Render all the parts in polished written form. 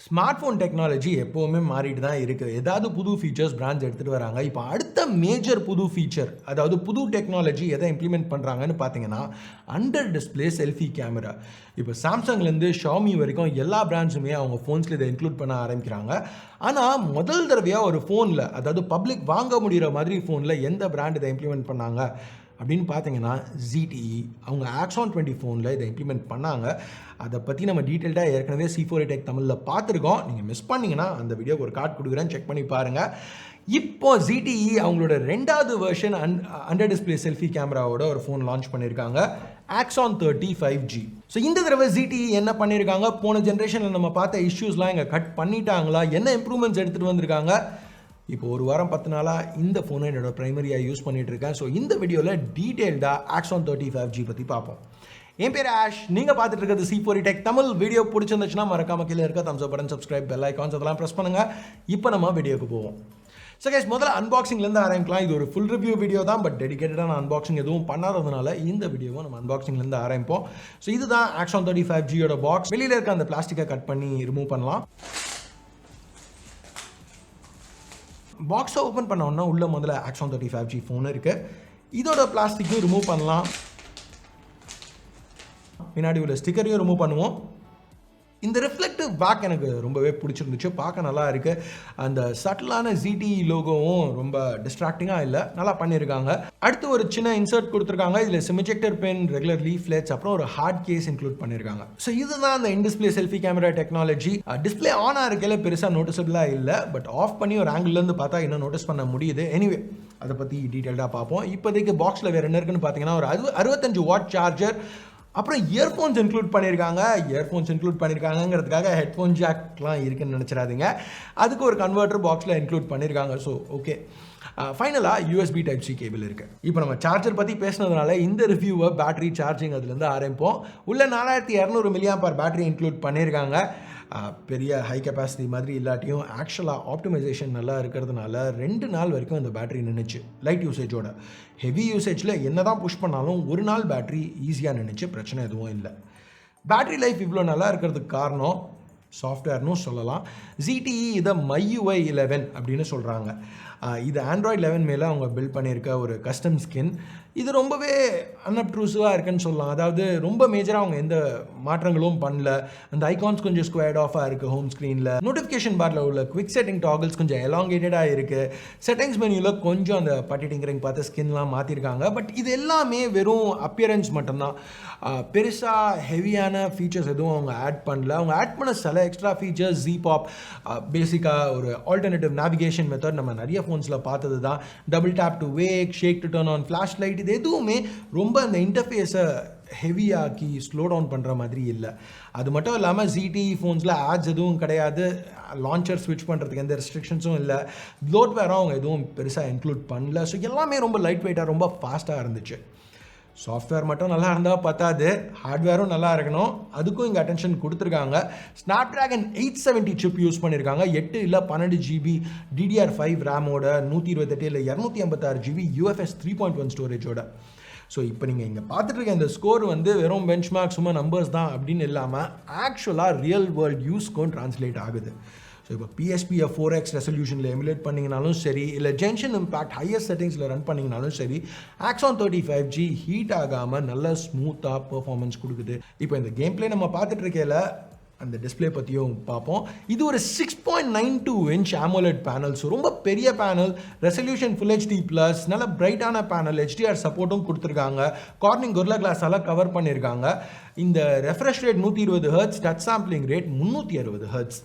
Smart phone technology எப்போவுமே மாறிட்டு தான் இருக்குது. ஏதாவது புது ஃபீச்சர்ஸ் பிராண்ட்ஸ் எடுத்துகிட்டு வராங்க. இப்போ அடுத்த மேஜர் புது ஃபீச்சர், அதாவது புது டெக்னாலஜி எதை இம்ப்ளிமெண்ட் பண்ணுறாங்கன்னு பார்த்தீங்கன்னா, அண்டர் டிஸ்பிளே செல்ஃபி கேமரா. இப்போ சாம்சங்லேருந்து ஷாமி வரைக்கும் எல்லா பிராண்ட்ஸுமே அவங்க ஃபோன்ஸில் இதை இன்க்ளூட் பண்ண ஆரம்பிக்கிறாங்க. ஆனால் முதல் தடவையாக ஒரு ஃபோனில், அதாவது பப்ளிக் வாங்க முடிகிற மாதிரி ஃபோனில் எந்த பிராண்ட் இதை இம்ப்ளிமெண்ட் பண்ணாங்க அப்படின்னு பார்த்தீங்கன்னா ZTE அவங்க Axon 20 ஃபோனில் இதை இம்ப்ளிமெண்ட் பண்ணாங்க. அதை பற்றி நம்ம டீட்டெயில்டாக ஏற்கனவே C4 டெக் தமிழில் பார்த்துருக்கோம். நீங்கள் மிஸ் பண்ணிங்கன்னா அந்த வீடியோக்கு ஒரு கார்டு கொடுக்குறேன், செக் பண்ணி பாருங்கள். இப்போ ZTE அவங்களோட ரெண்டாவது வெர்ஷன் அண்டர் டிஸ்பிளே செல்ஃபி கேமராவோட ஒரு ஃபோன் லான்ச் பண்ணியிருக்காங்க, Axon 30 5G. ஸோ இந்த தடவை ZTE என்ன பண்ணியிருக்காங்க, போன ஜென்ரேஷனில் நம்ம பார்த்த இஷ்யூஸ்லாம் இங்கே கட் பண்ணிட்டாங்களா, என்ன இம்ப்ரூவ்மெண்ட்ஸ் எடுத்துகிட்டு வந்திருக்காங்க. இப்போ ஒரு வாரம் 10 நாளாக இந்த ஃபோனை என்னோட ப்ரைமரியாக யூஸ் பண்ணிகிட்டு இருக்கேன். ஸோ இந்த வீடியோவில் டீட்டெயில்டாக Axon 30 5G பற்றி பார்ப்போம். என் பேர் ஆஷ், நீங்கள் பார்த்துட்டு இருக்கிறது C4 டெக் தமிழ். வீடியோ பிடிச்சிருந்துச்சுன்னா மறக்காம கீழே இருக்க தம்ஸ் அப் பட்டன், சப்ஸ்கிரைப், பெல் ஐகான்ஸ் அதெல்லாம் ப்ரெஸ் பண்ணுங்கள். இப்போ நம்ம வீடியோக்கு போவோம். ஸோ கைஸ், முதல்ல அன்பாக்சிங்லேருந்து ஆரம்பிக்கலாம். இது ஒரு ஃபுல் ரிவ்யூ வீடியோ தான், பட் டெடிகேட்டடான அன்பாக்சிங் எதுவும் பண்ணாததுனால இந்த வீடியோவை நம்ம அன்பாக்சிங்லேருந்து ஆரம்பிப்போம். ஸோ இதுதான் Axon 30 5Gயோட பாக்ஸ். வெளியில் இருக்க அந்த பிளாஸ்டிக்கை கட் பண்ணி ரிமூவ் பண்ணலாம். பாக்ஸை ஓப்பன் பண்ணோன்னா உள்ள முதல்ல Axon 30 5G ஃபோன் இருக்குது. இதோட பிளாஸ்டிக்கையும் ரிமூவ் பண்ணலாம். பின்னாடி உள்ள ஸ்டிக்கரையும் ரிமூவ் பண்ணுவோம். இந்த ரிஃப்ளெக்டிவ் பேக் எனக்கு ரொம்பவே பிடிச்சிருந்துச்சு, பார்க்க நல்லா இருக்குது. அந்த சட்டிலான ZTE லோகோவும் ரொம்ப டிஸ்ட்ராக்டிங்காக இல்லை, நல்லா பண்ணியிருக்காங்க. அடுத்து ஒரு சின்ன இன்சர்ட் கொடுத்துருக்காங்க. இதில் சிமிஜெக்டர் பென், ரெகுலர் லீஃப்லெட்ஸ், அப்புறம் ஒரு ஹார்ட் கேஸ் இன்க்ளூட் பண்ணியிருக்காங்க. ஸோ இதுதான் அந்த in display selfie camera technology. Display on ஆகிருக்கையில பெருசாக நோட்டிசபிளாக இல்லை, பட் ஆஃப் பண்ணி ஒரு ஆங்கிள்லேருந்து பார்த்தா இன்னும் நோட்டீஸ் பண்ண முடியுது. எனிவே, அதை பற்றி டீட்டெயில்டாக பார்ப்போம். இப்போதைக்கு பாக்ஸில் வேறு என்ன இருக்குன்னு பார்த்தீங்கன்னா, ஒரு 65 வாட் சார்ஜர், அப்புறம் இயர்ஃபோன்ஸ் இன்க்ளூட் பண்ணியிருக்காங்க. இயர்ஃபோன்ஸ் இன்க்ளூட் பண்ணியிருக்காங்கிறதுக்காக ஹெட்ஃபோன் ஜாக்லாம் இருக்குன்னு நினச்சிடாதீங்க. அதுக்கு ஒரு கன்வெர்ட்டர் பாக்ஸில் இன்க்ளூட் பண்ணியிருக்காங்க. ஸோ ஓகே, ஃபைனலாக USB Type-C கேபிள் இருக்குது. இப்போ நம்ம சார்ஜர் பற்றி பேசினதுனால இந்த ரிவ்யூவை பேட்டரி சார்ஜிங் அதுலேருந்து ஆரம்பிப்போம். உள்ள 4200 mAh பேட்டரி இன்க்ளூட் பண்ணியிருக்காங்க. பெரிய ஹை கெப்பாசிட்டி மாதிரி இல்லாட்டியும் ஆக்சுவலாக ஆப்டிமைசேஷன் நல்லா இருக்கிறதுனால 2 நாள் வரைக்கும் இந்த பேட்டரி நின்றுச்சு. லைட் யூசேஜோட ஹெவி யூசேஜில் என்ன தான் புஷ் பண்ணாலும் ஒரு நாள் பேட்டரி ஈஸியாக நின்றுச்சு, பிரச்சனை எதுவும் இல்லை. பேட்டரி லைஃப் இவ்வளோ நல்லா இருக்கிறதுக்கு காரணம் சாஃப்ட்வேர்னு சொல்லலாம். ZTE இதை MyUI 11 அப்படின்னு சொல்கிறாங்க. இது Android 11 மேலே அவங்க பில்ட் பண்ணியிருக்க ஒரு கஸ்டம் ஸ்கின். இது ரொம்பவே அன்அப்ட்ரூசிவாக இருக்குன்னு சொல்லலாம். அதாவது ரொம்ப மேஜராக அவங்க எந்த மாற்றங்களும் பண்ணல. அந்த ஐகான்ஸ் கொஞ்சம் ஸ்கொயர்ட் ஆஃபாக இருக்குது ஹோம் ஸ்க்ரீனில். நோட்டிஃபிகேஷன் பாரில் உள்ள குவிக் செட்டிங் டாகிள்ஸ் கொஞ்சம் எலாங்கேட்டடாக இருக்குது. செட்டிங்ஸ் மெனுவில் கொஞ்சம் அந்த பட்டிட்டிங்கிறங்க பார்த்து ஸ்கின்லாம் மாற்றிருக்காங்க. பட் இது எல்லாமே வெறும் அப்பியரன்ஸ் மட்டும்தான். பெருசாக ஹெவியான ஃபீச்சர்ஸ் எதுவும் அவங்க ஆட் பண்ணல. அவங்க ஆட் பண்ண சில எக்ஸ்ட்ரா ஃபீச்சர்ஸ், ZPOP, பேசிக்காக ஒரு ஆல்டர்னேட்டிவ் நேவிகேஷன் மெத்தட் நம்ம நிறைய ஃபோன்ஸில் பார்த்தது தான். Double tap to wake, shake to turn on flash light, இது எதுவுமே ரொம்ப அந்த இன்டர்ஃபேஸை ஹெவியாக்கி ஸ்லோ டவுன் பண்ணுற மாதிரி இல்லை. அது மட்டும் இல்லாமல் ZTE ஃபோன்ஸில் ஆட்ஸ் எதுவும் கிடையாது. லான்ச்சர் ஸ்விட்ச் பண்ணுறதுக்கு எந்த ரெஸ்ட்ரிக்ஷன்ஸும் இல்லை. ப்ளோட்வேரும் அவங்க எதுவும் பெருசாக இன்க்ளூட் பண்ணல. ஸோ எல்லாமே ரொம்ப லைட் வெயிட்டாக, ரொம்ப ஃபாஸ்ட்டாக இருந்துச்சு. சாஃப்ட்வேர் மட்டும் நல்லா இருந்தால் பத்தாது, ஹார்ட்வேரும் நல்லா இருக்கணும். அதுக்கும் இங்கே அட்டென்ஷன் கொடுத்துருக்காங்க. ஸ்னாப்ட்ராகன் 870 சிப் யூஸ் பண்ணியிருக்காங்க. 8 இல்லை 12 GB DDR5 ரேமோட, 128 இல்லை 256 GB UFS 3.1 ஸ்டோரேஜோட. ஸோ இப்போ நீங்கள் இங்கே பார்த்துட்டு இருக்க இந்த ஸ்கோர் வந்து வெறும் பெஞ்ச்மார்க், சும்மா நம்பர்ஸ் தான் அப்படின்னு இல்லாமல் ஆக்சுவலாக ரியல் வேர்ல்டு யூஸ்க்கும் ட்ரான்ஸ்லேட் ஆகுது. ஸோ இப்போ PSP 4x ரெசல்யூஷனில் எமுலேட் பண்ணிங்கனாலும் சரி, இல்லை ஜென்ஷன் இம்பேக்ட் ஹையஸ்ட் செட்டிங்ஸில் ரன் பண்ணிங்கனாலும் சரி, Axon 30 5G ஹீட் ஆகாமல் நல்ல ஸ்மூத்தாக பெர்ஃபார்மன்ஸ் கொடுக்குது. இப்போ இந்த கேம் பிளே நம்ம பார்த்துட்டு இருக்கையில் அந்த டிஸ்பிளே பற்றியும் பார்ப்போம். இது ஒரு 6.92 inch AMOLED பேனல். ஸோ ரொம்ப பெரிய பேனல், ரெசல்யூஷன் Full HD+, நல்ல பிரைட்டான பேனல், HDR சப்போர்ட்டும் கொடுத்துருக்காங்க. கார்னிங் கொரில்லா கிளாஸால் கவர் பண்ணியிருக்காங்க. இந்த refresh rate 120 Hz, touch sampling rate 360 Hz.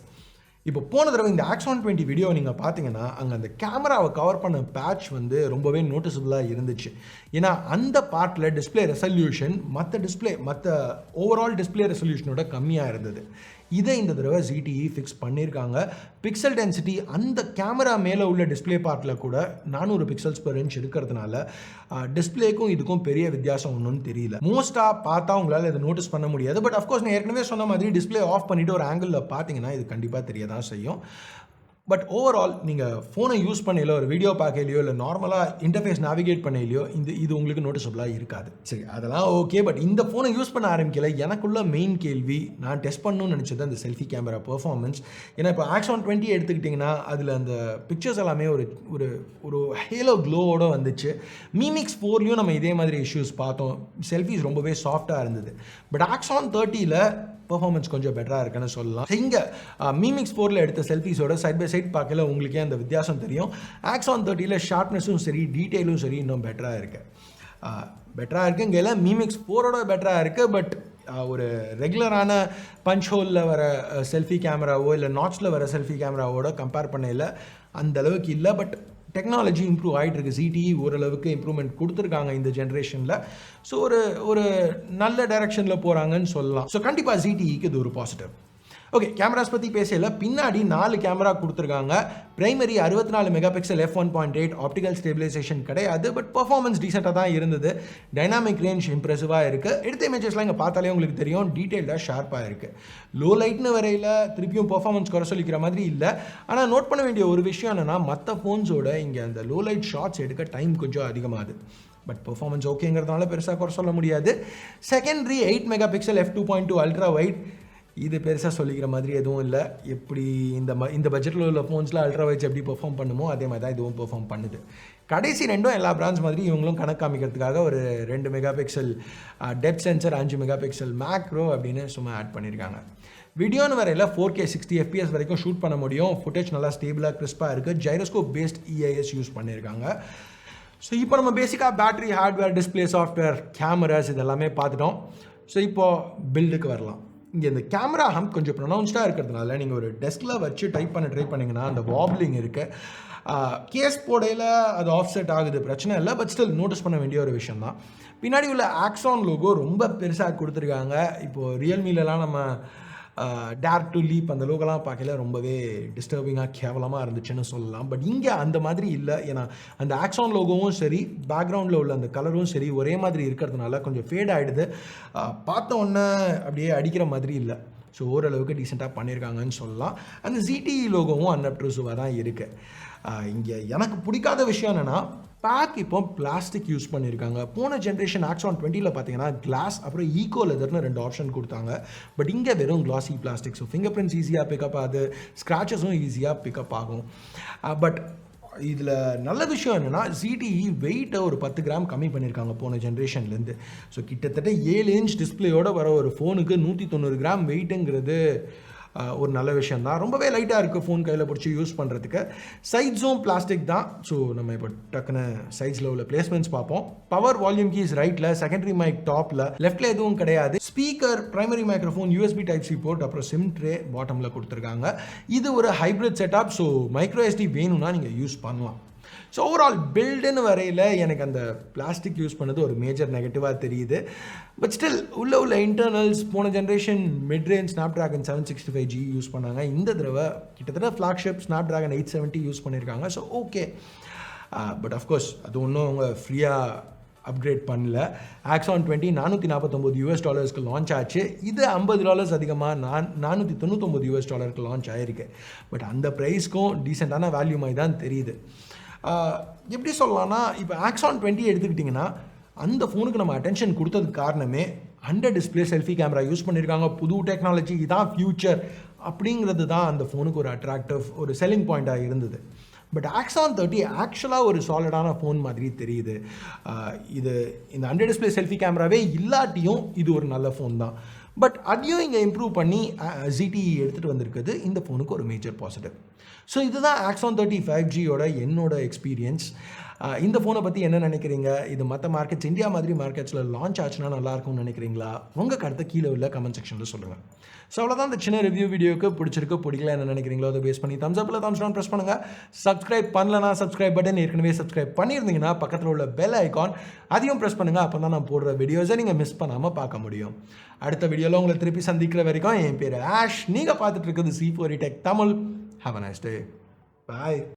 இப்போ போன தடவை இந்த Axon 20 வீடியோ நீங்கள் பார்த்தீங்கன்னா அங்கே அந்த கேமராவை கவர் பண்ண பேட்ச் வந்து ரொம்பவே நோட்டிசபிளாக இருந்துச்சு. ஏன்னா அந்த பார்ட்டில் டிஸ்பிளே ரெசல்யூஷன் மற்ற ஓவரால் டிஸ்பிளே ரெசல்யூஷனோட கம்மியாக இருந்தது. இதை இந்த தடவை ZTE ஃபிக்ஸ் பண்ணியிருக்காங்க. பிக்சல் டென்சிட்டி அந்த கேமரா மேலே உள்ள டிஸ்பிளே பார்ட்டில் கூட 400 pixels per inch இருக்கிறதுனால டிஸ்பிளேக்கும் இதுக்கும் பெரிய வித்தியாசம் ஒன்றும் தெரியல. மோஸ்ட்டாக பார்த்தா உங்களால் இதை நோட்டீஸ் பண்ண முடியாது. பட் அஃப்கோர்ஸ் நான் ஏற்கனவே சொன்ன மாதிரி டிஸ்பிளே ஆஃப் பண்ணிவிட்டு ஒரு ஆங்கிளில் பார்த்தீங்கன்னா இது கண்டிப்பாக தெரிய தான் செய்யும். பட் ஓவரால் நீங்கள் ஃபோனை யூஸ் பண்ணலையோ ஒரு வீடியோ பார்க்கலையோ இல்லை நார்மலாக இன்டர்ஃபேஸ் நேவிகேட் பண்ணலையோ இது உங்களுக்கு நோட்டிசபிளாக இருக்காது. சரி, அதெல்லாம் ஓகே. பட் இந்த ஃபோனை யூஸ் பண்ண ஆரம்பிக்கல எனக்குள்ள மெயின் கேள்வி, நான் டெஸ்ட் பண்ணணும்னு நினச்சது அந்த செல்ஃபி கேமரா பெர்ஃபார்மன்ஸ். ஏன்னா இப்போ Axon 20 எடுத்துக்கிட்டிங்கன்னா அதில் அந்த பிக்சர்ஸ் எல்லாமே ஒரு ஒரு ஹேலோ க்ளோவோட வந்துச்சு. மீமிக்ஸ் 4லையும் நம்ம இதே மாதிரி இஷ்யூஸ் பார்த்தோம். செல்ஃபிஸ் ரொம்பவே சாஃப்டாக இருந்தது. பட் Axon 30ல் பெர்ஃபார்மன்ஸ் கொஞ்சம் பெட்டராக இருக்குன்னு சொல்லலாம். இங்கே மீமிக்ஸ் 4ல் எடுத்த செல்ஃபிஸோட சைட் பை சைட் பார்க்கல உங்களுக்கே அந்த வித்தியாசம் தெரியும். Axon 30ல் ஷார்ப்னஸும் சரி டீட்டெயிலும் சரி இன்னும் பெட்டராக இருக்குது. இங்கே எல்லாம் மீமிக்ஸ் 4ஓட பெட்டராக இருக்குது. பட் ஒரு ரெகுலரான பஞ்ச் ஹோலில் வர செல்ஃபி கேமராவோ இல்லை நாட்ஸில் வர செல்ஃபி கேமராவோட கம்பேர் பண்ணல அந்த அளவுக்கு இல்லை. பட் டெக்னாலஜி இம்ப்ரூவ் ஆகிட்டு இருக்குது. ZTE ஓரளவுக்கு இம்ப்ரூவ்மெண்ட் கொடுத்துருக்காங்க இந்த ஜென்ரேஷனில். ஸோ ஒரு நல்ல டைரக்ஷனில் போகிறாங்கன்னு சொல்லலாம். ஸோ கண்டிப்பாக ZTEக்கு இது ஒரு பாசிட்டிவ். ஓகே, கேமராஸ் பற்றி பேசல. பின்னாடி 4 கேமரா கொடுத்துருக்காங்க. Primary 64 mega pixel f1.8 optical stabilization கிடையாது. பட் பர்ஃபார்மன்ஸ் டீசெண்டாக தான் இருந்தது. டைனாமிக் ரேஞ்ச் இம்ப்ரெசிவாக இருக்குது. எடுத்த இமேஜஸ்லாம் இங்கே பார்த்தாலே உங்களுக்கு தெரியும், டீட்டெயில்டாக ஷார்ப்பாக இருக்குது. லோ லைட்னு வரையில் திருப்பியும் பர்ஃபார்மன்ஸ் குறை சொல்லிக்கிற மாதிரி இல்லை. ஆனால் நோட் பண்ண வேண்டிய ஒரு விஷயம் என்னென்னா, மற்ற ஃபோன்ஸோட இங்கே அந்த லோ லைட் ஷாட்ஸ் எடுக்க டைம் கொஞ்சம் அதிகமாகுது. பட் பர்ஃபார்மன்ஸ் ஓகேங்கிறதுனால பெருசாக குறை சொல்ல முடியாது. Secondary 8 mega pixel f2.2 ultra wide, இது பெருசாக சொல்லிக்கிற மாதிரி எதுவும் இல்லை. எப்படி இந்த பட்ஜெட்டில் உள்ள ஃபோன்ஸில் அல்ட்ரா வைட்ஸ் எப்படி பெர்ஃபார்ம் பண்ணுமோ அதே மாதிரி தான் இதுவும் பெர்ஃபார்ம் பண்ணுது. கடைசி ரெண்டும் எல்லா பிராண்ட்ஸ் மாதிரி இவங்களும் கணக்கு காமிக்கிறதுக்காக ஒரு 2 mega pixel depth sensor, 5 mega pixel macro அப்படின்னு சும்மா ஆட் பண்ணியிருக்காங்க. வீடியோன்னு வரையில் 4K 60 FPS வரைக்கும் ஷூட் பண்ண முடியும். ஃபுட்டேஜ் நல்லா ஸ்டேபிளாக கிறிஸ்பாக இருக்குது. ஜைரோஸ்கோப் பேஸ்ட் EIS யூஸ் பண்ணியிருக்காங்க. ஸோ இப்போ நம்ம பேசிக்காக battery, hardware, display, software, cameras இதெல்லாமே பார்த்துட்டோம். ஸோ இப்போது பில்டுக்கு வரலாம். இங்கே இந்த கேமரா ஹம்ப் கொஞ்சம் ப்ரொனவுன்ஸ்டாக இருக்கிறதுனால நீங்கள் ஒரு டெஸ்கில் வச்சு டைப் பண்ணிங்கன்னா அந்த வாப்லிங் இருக்குது. கேஸ் போடையில் அது ஆஃப் செட் ஆகுது, பிரச்சனை இல்லை. பட் ஸ்டில் நோட்டீஸ் பண்ண வேண்டிய ஒரு விஷயம் தான். பின்னாடி உள்ள Axon லோகோ ரொம்ப பெருசாக கொடுத்துருக்காங்க. இப்போது ரியல்மிலலாம் நம்ம டேர் டு லீப் அந்த லோகோலாம் பார்க்கல ரொம்பவே டிஸ்டர்பிங்காக கேவலமாக இருந்துச்சுன்னு சொல்லலாம். பட் இங்கே அந்த மாதிரி இல்லை. ஏன்னா அந்த Axon லோகோவும் சரி, பேக்ரவுண்டில் உள்ள அந்த கலரும் சரி ஒரே மாதிரி இருக்கிறதுனால கொஞ்சம் ஃபேட் ஆகிடுது. பார்த்த உடனே அப்படியே அடிக்கிற மாதிரி இல்லை. ஸோ ஓரளவுக்கு டீசெண்டாக பண்ணியிருக்காங்கன்னு சொல்லலாம். அந்த ZTE லோகோவும் அன்அப்ட்ரூசிவாக தான் இருக்குது. இங்கே எனக்கு பிடிக்காத விஷயம் என்னென்னா, பேக் இப்போ பிளாஸ்டிக் யூஸ் பண்ணியிருக்காங்க. போன ஜென்ரேஷன் Axon 20ல் பார்த்தீங்கன்னா கிளாஸ் அப்புறம் ஈகோ லெதர்னு 2 ஆப்ஷன் கொடுத்தாங்க. பட் இங்கே வெறும் கிளாசி பிளாஸ்டிக். ஸோ ஃபிங்கர் பிரிண்ட்ஸ் ஈஸியாக பிக்கப் ஆகுது, ஸ்க்ராச்சஸும் ஈஸியாக பிக்கப் ஆகும். பட் இதில் நல்ல விஷயம் என்னென்னா, ZTE வெயிட்டை ஒரு 10 கிராம் கம்மி பண்ணியிருக்காங்க போன ஜென்ரேஷன்லேருந்து. ஸோ கிட்டத்தட்ட 7 இன்ச் டிஸ்பிளேயோட வர ஒரு ஃபோனுக்கு 190 கிராம் வெயிட்டுங்கிறது ஒரு நல்ல விஷயம் தான். ரொம்பவே லைட்டாக இருக்குது ஃபோன் கையில் பிடிச்சி யூஸ் பண்ணுறதுக்கு. சைட்ஸும் பிளாஸ்டிக் தான். ஸோ நம்ம இப்போ டக்குன்னு சைட்ஸில் உள்ள பிளேஸ்மெண்ட்ஸ் பார்ப்போம். பவர் வால்யூம் கீஸ் ரைட்டில், செகண்டரி மைக் டாப்பில், லெஃப்ட்டில் எதுவும் கிடையாது. Speaker, primary microphone, USB Type-C port, அப்புறம் சிம் ட்ரே பாட்டமில் கொடுத்துருக்காங்க. இது ஒரு hybrid setup. So micro SD வேணும்னா நீங்கள் யூஸ் பண்ணலாம். ஸோ ஓவரால் பில்டுன்னு வரையில் எனக்கு அந்த பிளாஸ்டிக் யூஸ் பண்ணது ஒரு மேஜர் நெகட்டிவாக தெரியுது. பட் ஸ்டில் உள்ள இன்டர்னல்ஸ் போன generation mid range Snapdragon 765G use பண்ணாங்க. இந்த தடவை கிட்டத்தட்ட ஃப்ளாக்ஷிப் Snapdragon 870 யூஸ் பண்ணியிருக்காங்க. So okay. பட் அஃப்கோர்ஸ் அது ஒன்றும் அவங்க ஃப்ரீயாக அப்கிரேட் பண்ணல. Axon 20 $449 லான்ச் ஆச்சு. இது $50 அதிகமாக $499 லான்ச் ஆகிருக்கு. பட் அந்த ப்ரைஸ்க்கும் டீசெண்டான வேல்யூ மாதிரி தான் தெரியுது. எப்படி சொல்லலாம்னா, இப்போ Axon 20 எடுத்துக்கிட்டிங்கன்னா அந்த ஃபோனுக்கு நம்ம அட்டென்ஷன் கொடுத்ததுக்கு காரணமே under display selfie camera use பண்ணியிருக்காங்க. புது டெக்னாலஜி, இதான் ஃபியூச்சர் அப்படிங்கிறது தான் அந்த ஃபோனுக்கு ஒரு அட்ராக்டிவ் ஒரு செல்லிங் பாயிண்ட்டாக இருந்தது. பட் Axon 30 ஆக்சுவலாக ஒரு சாலிடான ஃபோன் மாதிரி தெரியுது. இந்த அண்டர் டிஸ்பிளே செல்ஃபி கேமராவே இல்லாட்டியும் இது ஒரு நல்ல ஃபோன் தான். பட் அதையும் இங்கே இம்ப்ரூவ் பண்ணி ZTE எடுத்துகிட்டு வந்திருக்குது இந்த ஃபோனுக்கு ஒரு மேஜர் பாசிட்டிவ். ஸோ இதுதான் Axon 30 5Gயோட என்னோட எக்ஸ்பீரியன்ஸ். இந்த ஃபோனை பற்றி என்ன நினைக்கிறீங்க? இது மற்ற மார்க்கெட்ஸ், இந்தியா மாதிரி மார்க்கெட்ஸில் லான்ச் ஆச்சுன்னா நல்லாயிருக்கும்னு நினைக்கிறீங்களா? உங்கள் கருத்தை கீழே உள்ள கமெண்ட் செக்ஷனில் சொல்லுங்கள். ஸோ அவ்வளோதான் இந்த சின்ன ரிவ்யூ வீடியோக்கு. பிடிச்சிருக்கு பிடிக்கல என்ன நினைக்கிறீங்களோ அதை பேஸ் பண்ணி தம்ஸ் அப்பில் தம்ஸ் டவுன் ப்ரெஸ் பண்ணுங்கள். சப்ஸ்கிரைப் பண்ணலனா சப்ஸ்கிரைப் பட்டன் ஏற்கனவே சப்ஸ்கிரைப் பண்ணியிருந்தீங்கன்னா பக்கத்தில் உள்ள பெல் ஐக்கான் அதையும் ப்ரெஸ் பண்ணுங்கள். அப்போ தான் நான் போடுற வீடியோஸை நீங்கள் மிஸ் பண்ணாமல் பார்க்க முடியும். அடுத்த வீடியோவில் உங்களை திருப்பி சந்திக்கிற வரைக்கும் என் பேர் ஆஷ். நீங்கள் பார்த்துட்டு இருக்கிறது C4E Tech Tamil. Have a nice day. Bye.